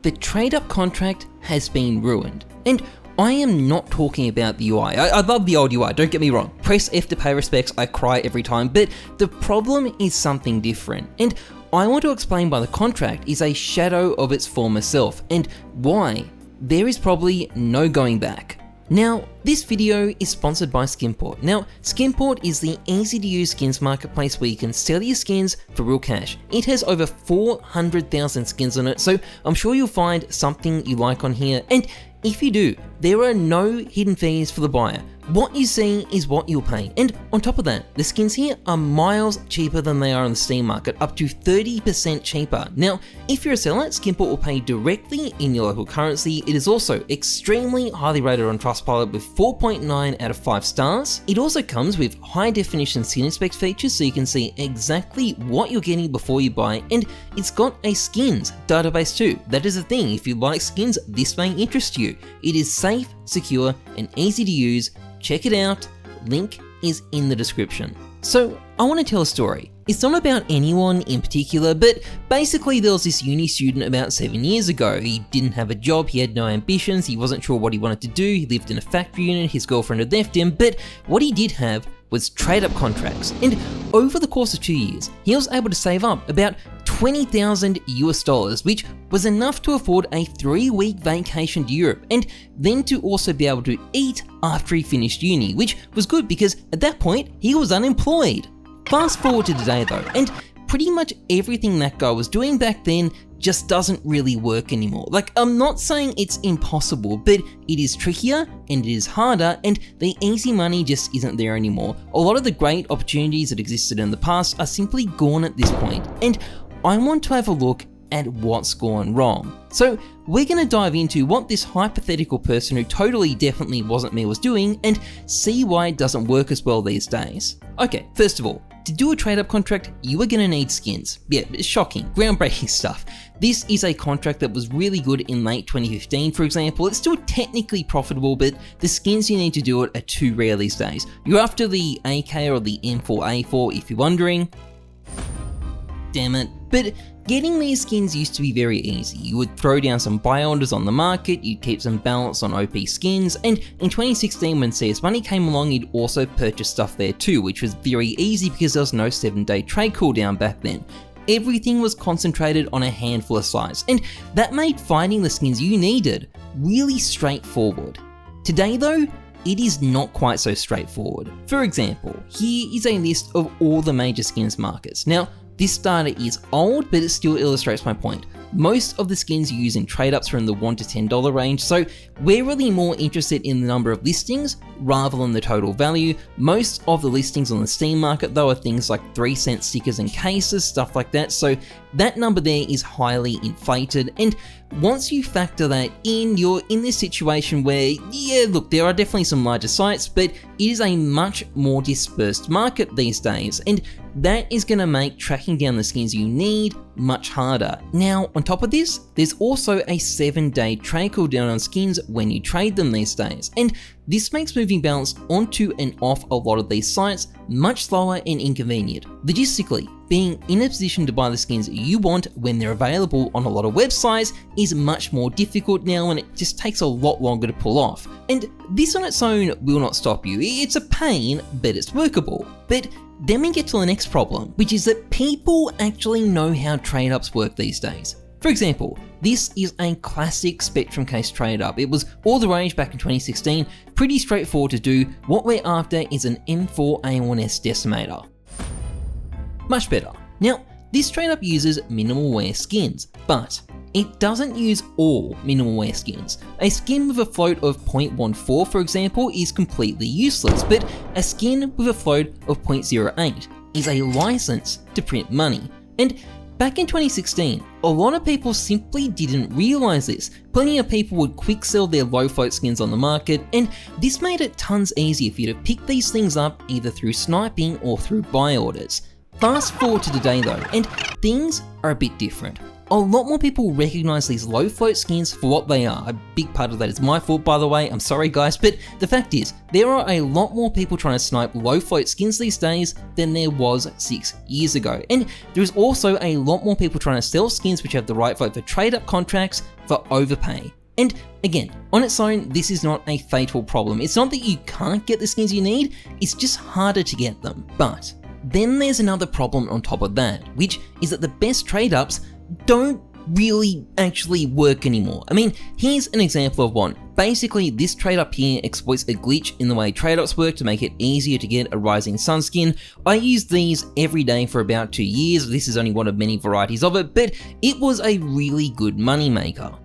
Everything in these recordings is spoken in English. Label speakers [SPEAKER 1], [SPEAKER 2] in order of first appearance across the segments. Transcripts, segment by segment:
[SPEAKER 1] the trade-up contract has been ruined. And I am not talking about the UI. I love the old UI, don't get me wrong. Press F to pay respects, I cry every time, but the problem is something different. And I want to explain why the contract is a shadow of its former self, and why there is probably no going back. Now, this video is sponsored by Skinport. Now, Skinport is the easy to use skins marketplace where you can sell your skins for real cash. It has over 400,000 skins on it, so I'm sure you'll find something you like on here. And if you do, there are no hidden fees for the buyer. What you see is what you'll pay. And on top of that, the skins here are miles cheaper than they are on the Steam market, up to 30% cheaper. Now, if you're a seller, Skinport will pay directly in your local currency. It is also extremely highly rated on Trustpilot with 4.9 out of 5 stars. It also comes with high definition skin inspect features so you can see exactly what you're getting before you buy, and it's got a skins database too. That is a thing, if you like skins, this may interest you. It is safe, secure, and easy to use. Check it out, link is in the description. So I want to tell a story. It's not about anyone in particular, but basically there was this uni student about 7 years ago. He didn't have a job, he had no ambitions, he wasn't sure what he wanted to do, he lived in a factory unit, his girlfriend had left him, but what he did have was trade-up contracts. And over the course of 2 years, he was able to save up about $20,000 US, which was enough to afford a 3-week vacation to Europe, and then to also be able to eat after he finished uni, which was good because at that point, he was unemployed. Fast forward to today though, and pretty much everything that guy was doing back then just doesn't really work anymore. Like, I'm not saying it's impossible, but it is trickier and it is harder, and the easy money just isn't there anymore. A lot of the great opportunities that existed in the past are simply gone at this point, and I want to have a look at what's gone wrong. So we're going to dive into what this hypothetical person who totally definitely wasn't me was doing, and see why it doesn't work as well these days. Okay, first of all, to do a trade-up contract, you are going to need skins. Yeah, it's shocking, groundbreaking stuff. This is a contract that was really good in late 2015, for example. It's still technically profitable, but the skins you need to do it are too rare these days. You're after the AK or the M4A4 if you're wondering. Damn it. But getting these skins used to be very easy. You would throw down some buy orders on the market, you'd keep some balance on OP skins, and in 2016 when CS Money came along, you'd also purchase stuff there too, which was very easy because there was no 7-day trade cooldown back then. Everything was concentrated on a handful of sites, and that made finding the skins you needed really straightforward. Today though, it is not quite so straightforward. For example, here is a list of all the major skins markets. Now, this data is old, but it still illustrates my point. Most of the skins you use in trade-ups are in the $1 to $10 range, so we're really more interested in the number of listings rather than the total value. Most of the listings on the Steam market though are things like 3-cent stickers and cases, stuff like that, so that number there is highly inflated, and once you factor that in, you're in this situation where, yeah, look, there are definitely some larger sites, but it is a much more dispersed market these days, and that is going to make tracking down the skins you need much harder. Now, on top of this, there's also a 7-day trade cooldown on skins when you trade them these days, and this makes moving balance onto and off a lot of these sites much slower and inconvenient. Logistically, being in a position to buy the skins you want when they're available on a lot of websites is much more difficult now, and it just takes a lot longer to pull off. And this on its own will not stop you. It's a pain, but it's workable. But then we get to the next problem, which is that people actually know how trade-ups work these days. For example, this is a classic Spectrum case trade-up. It was all the rage back in 2016, pretty straightforward to do. What we're after is an M4A1S decimator. Much better. Now, this trade-up uses minimal wear skins, but it doesn't use all minimal wear skins. A skin with a float of 0.14, for example, is completely useless, but a skin with a float of 0.08 is a license to print money. And back in 2016, a lot of people simply didn't realize this. Plenty of people would quick sell their low float skins on the market, and this made it tons easier for you to pick these things up either through sniping or through buy orders. Fast forward to today though, and things are a bit different. a lot more people recognize these low float skins for what they are. A big part of that is my fault, by the way, I'm sorry guys, but the fact is, there are a lot more people trying to snipe low float skins these days than there was 6 years ago. And there's also a lot more people trying to sell skins which have the right float for trade up contracts for overpay. And again, on its own, this is not a fatal problem. It's not that you can't get the skins you need, it's just harder to get them. But then there's another problem on top of that, which is that the best trade ups don't really actually work anymore. I mean, here's an example of one. Basically, this trade up here exploits a glitch in the way trade ups work to make it easier to get a Rising Sun skin. I use these every day for about 2 years. This is only one of many varieties of it, but it was a really good moneymaker.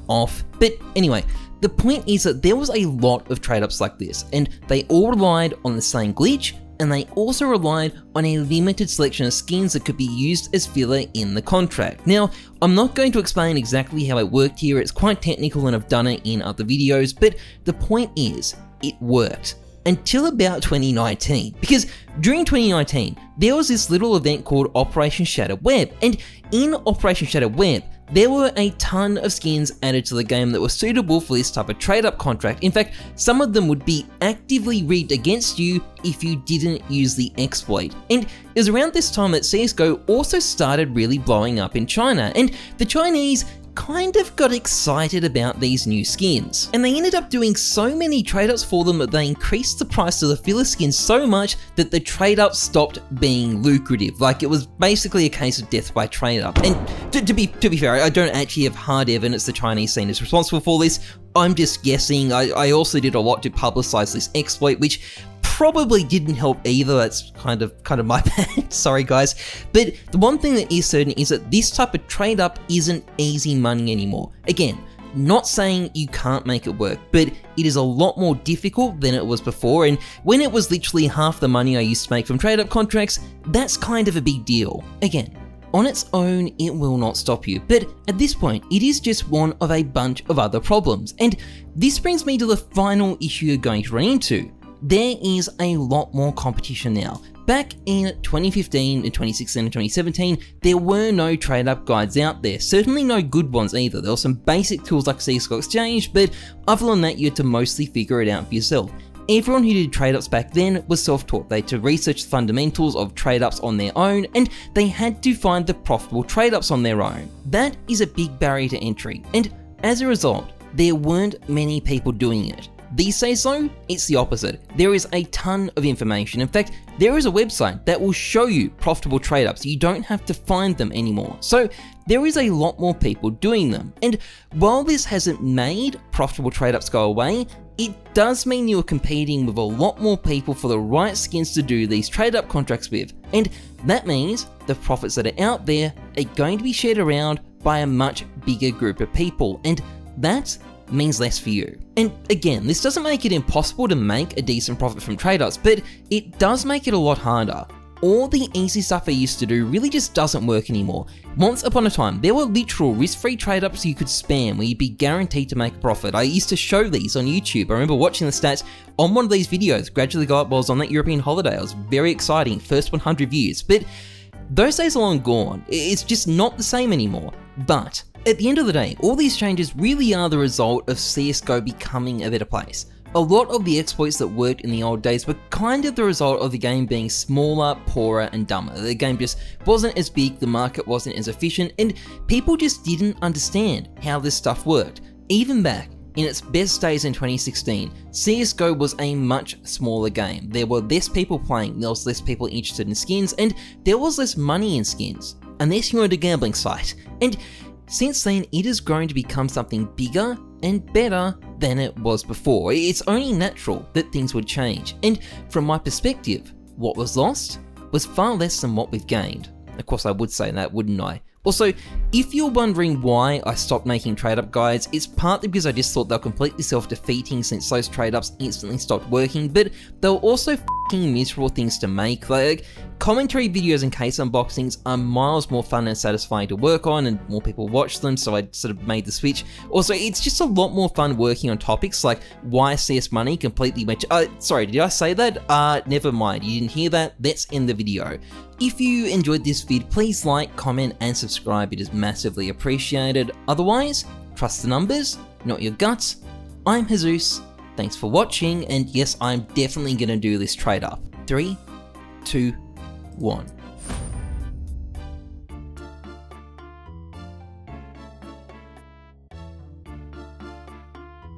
[SPEAKER 1] Off. But anyway, the point is that there was a lot of trade ups like this, and they all relied on the same glitch, and they also relied on a limited selection of skins that could be used as filler in the contract. Now, I'm not going to explain exactly how it worked here, it's quite technical and I've done it in other videos, but the point is, it worked. Until about 2019, because during 2019, there was this little event called Operation Shattered Web, and in Operation Shattered Web, there were a ton of skins added to the game that were suitable for this type of trade-up contract. In fact, some of them would be actively rigged against you if you didn't use the exploit. And it was around this time that CSGO also started really blowing up in China, and the Chinese kind of got excited about these new skins. And they ended up doing so many trade-ups for them that they increased the price of the filler skins so much that the trade-up stopped being lucrative. Like, it was basically a case of death by trade-up. And to be fair, I don't actually have hard evidence the Chinese scene is responsible for this. I'm just guessing. I also did a lot to publicize this exploit, which probably didn't help either. That's kind of my bad. Sorry guys. But the one thing that is certain is that this type of trade up isn't easy money anymore. Again, not saying you can't make it work, but it is a lot more difficult than it was before, and when it was literally half the money I used to make from trade up contracts, that's kind of a big deal. Again, on its own, it will not stop you, but at this point, it is just one of a bunch of other problems. And this brings me to the final issue you're going to run into. There is a lot more competition now. Back in 2015 and 2016 and 2017, there were no trade-up guides out there, certainly no good ones either. There were some basic tools like CSGO Exchange, but other than that, you had to mostly figure it out for yourself. Everyone who did trade-ups back then was self-taught. They had to research the fundamentals of trade-ups on their own, and they had to find the profitable trade-ups on their own. That is a big barrier to entry, and as a result, there weren't many people doing it. These days though, it's the opposite. There is a ton of information. In fact, there is a website that will show you profitable trade-ups. You don't have to find them anymore. So there is a lot more people doing them. And while this hasn't made profitable trade-ups go away, it does mean you're competing with a lot more people for the right skins to do these trade-up contracts with. And that means the profits that are out there are going to be shared around by a much bigger group of people. And that means less for you. And again, this doesn't make it impossible to make a decent profit from trade-ups, but it does make it a lot harder. All the easy stuff I used to do really just doesn't work anymore. Once upon a time, there were literal risk-free trade-ups you could spam where you'd be guaranteed to make a profit. I used to show these on YouTube. I remember watching the stats on one of these videos, gradually go up while I was on that European holiday. It was very exciting, first 100 views, but those days are long gone. It's just not the same anymore. But at the end of the day, all these changes really are the result of CSGO becoming a better place. A lot of the exploits that worked in the old days were kind of the result of the game being smaller, poorer, and dumber. The game just wasn't as big, the market wasn't as efficient, and people just didn't understand how this stuff worked. Even back in its best days in 2016, CSGO was a much smaller game. There were less people playing, there was less people interested in skins, and there was less money in skins, unless you owned a gambling site. And since then, it has grown to become something bigger and better than it was before. It's only natural that things would change. And from my perspective, what was lost was far less than what we've gained. Of course, I would say that, wouldn't I? Also, if you're wondering why I stopped making trade-up guides, it's partly because I just thought they were completely self-defeating since those trade-ups instantly stopped working, but they were also fucking miserable things to make. Like, commentary videos and case unboxings are miles more fun and satisfying to work on, and more people watch them, so I sort of made the switch. Also, it's just a lot more fun working on topics like why CS Money completely went. Sorry, did I say that? Never mind, you didn't hear that? That's in the video. If you enjoyed this vid, please like, comment, and subscribe. It is massively appreciated. Otherwise, trust the numbers, not your guts. I'm Heyzeus. Thanks for watching, and yes, I'm definitely gonna do this trade up. 3, 2, 1.